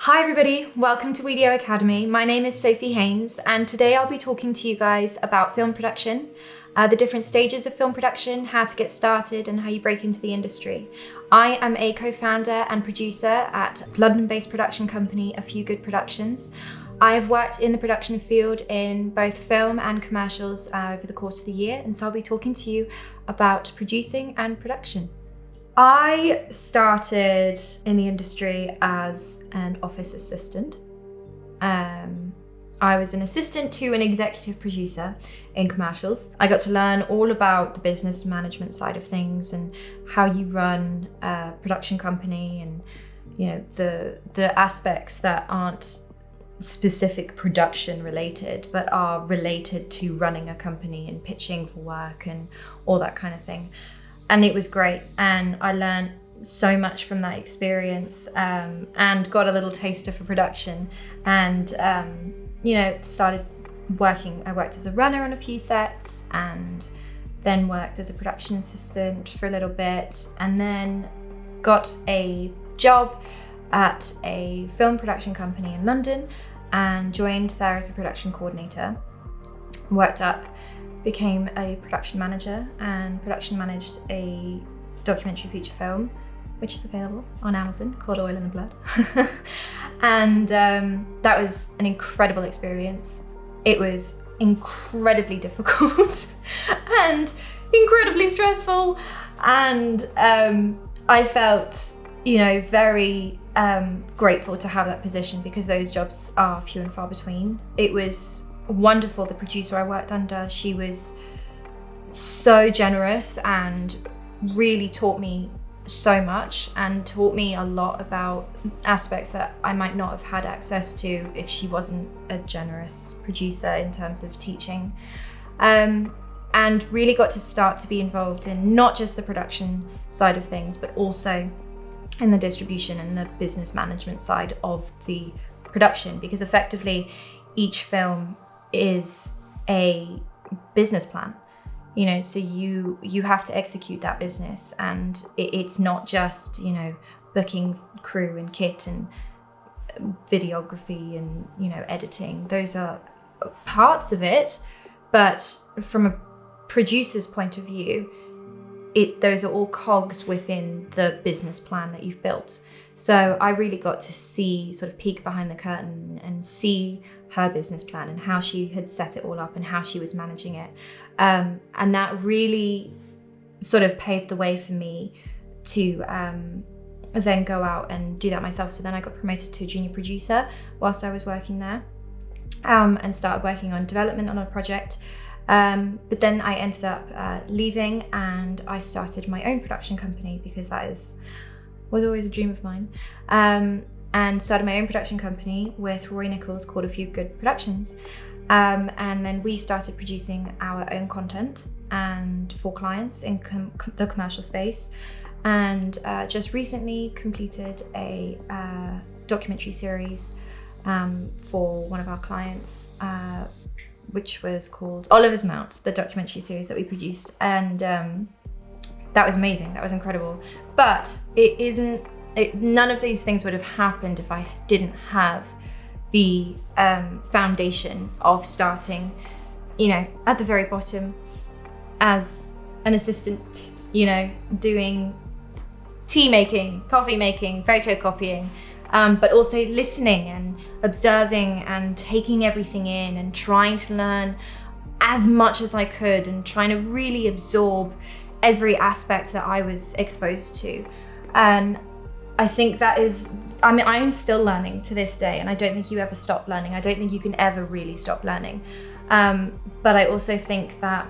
Hi everybody, welcome to Wedio Academy. My name is Sophie Haines and today I'll be talking to you guys about film production, the different stages of film production, how to get started and how you break into the industry. I am a co-founder and producer at London-based production company A Few Good Productions. I have worked in the production field in both film and commercials over the course of the year, and so I'll be talking to you about producing and production. I started in the industry as an office assistant. I was an assistant to an executive producer in commercials. I got to learn all about the business management side of things and how you run a production company and the aspects that aren't specific production related but are related to running a company and pitching for work and all that kind of thing. And it was great, and I learned so much from that experience and got a little taster for production and started working. I worked as a runner on a few sets and then worked as a production assistant for a little bit, and then got a job at a film production company in London and joined there as a production coordinator. Worked up, became a production manager and production managed a documentary feature film, which is available on Amazon, called Oil in the Blood. And that was an incredible experience. It was incredibly difficult and incredibly stressful. And I felt, very grateful to have that position because those jobs are few and far between. It was wonderful. The producer I worked under, she was so generous and really taught me so much and taught me a lot about aspects that I might not have had access to if she wasn't a generous producer in terms of teaching, and really got to start to be involved in not just the production side of things but also in the distribution and the business management side of the production, because effectively each film is a business plan, so you have to execute that business, and it's not just booking crew and kit and videography and editing. Those are parts of it, but from a producer's point of view, those are all cogs within the business plan that you've built. So I really got to sort of peek behind the curtain and see her business plan and how she had set it all up and how she was managing it. And that really sort of paved the way for me to then go out and do that myself. So then I got promoted to a junior producer whilst I was working there, and started working on development on a project. But then I ended up leaving, and I started my own production company because that was always a dream of mine, and started my own production company with Rory Nichols called A Few Good Productions, and then we started producing our own content and for clients in the commercial space, and just recently completed a documentary series for one of our clients, which was called Oliver's Mount, the documentary series that we produced, and that was amazing. That was incredible. But none of these things would have happened if I didn't have the foundation of starting, at the very bottom as an assistant, doing tea making, coffee making, photocopying, but also listening and observing and taking everything in and trying to learn as much as I could and trying to really absorb every aspect that I was exposed to. And I think I'm still learning to this day, and I don't think you ever stop learning. I don't think you can ever really stop learning. But I also think that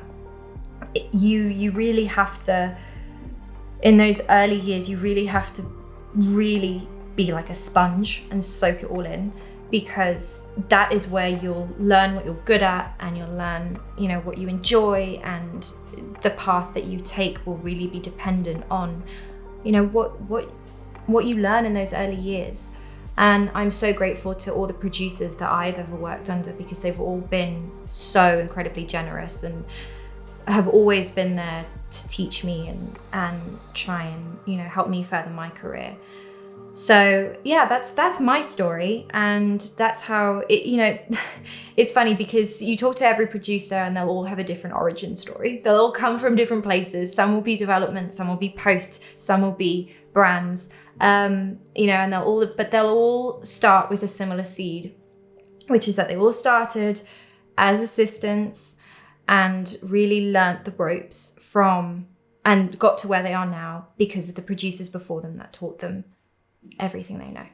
you really have to, in those early years, you really have to really be like a sponge and soak it all in, because that is where you'll learn what you're good at, and you'll learn, what you enjoy, and the path that you take will really be dependent on, what you learn in those early years. And I'm so grateful to all the producers that I've ever worked under, because they've all been so incredibly generous and have always been there to teach me and try and help me further my career. So yeah, that's my story, and that's how it, it's funny because you talk to every producer and they'll all have a different origin story. They'll all come from different places. Some will be development, some will be post, some will be brands, and they'll all start with a similar seed, which is that they all started as assistants and really learnt the ropes from and got to where they are now because of the producers before them that taught them everything they know.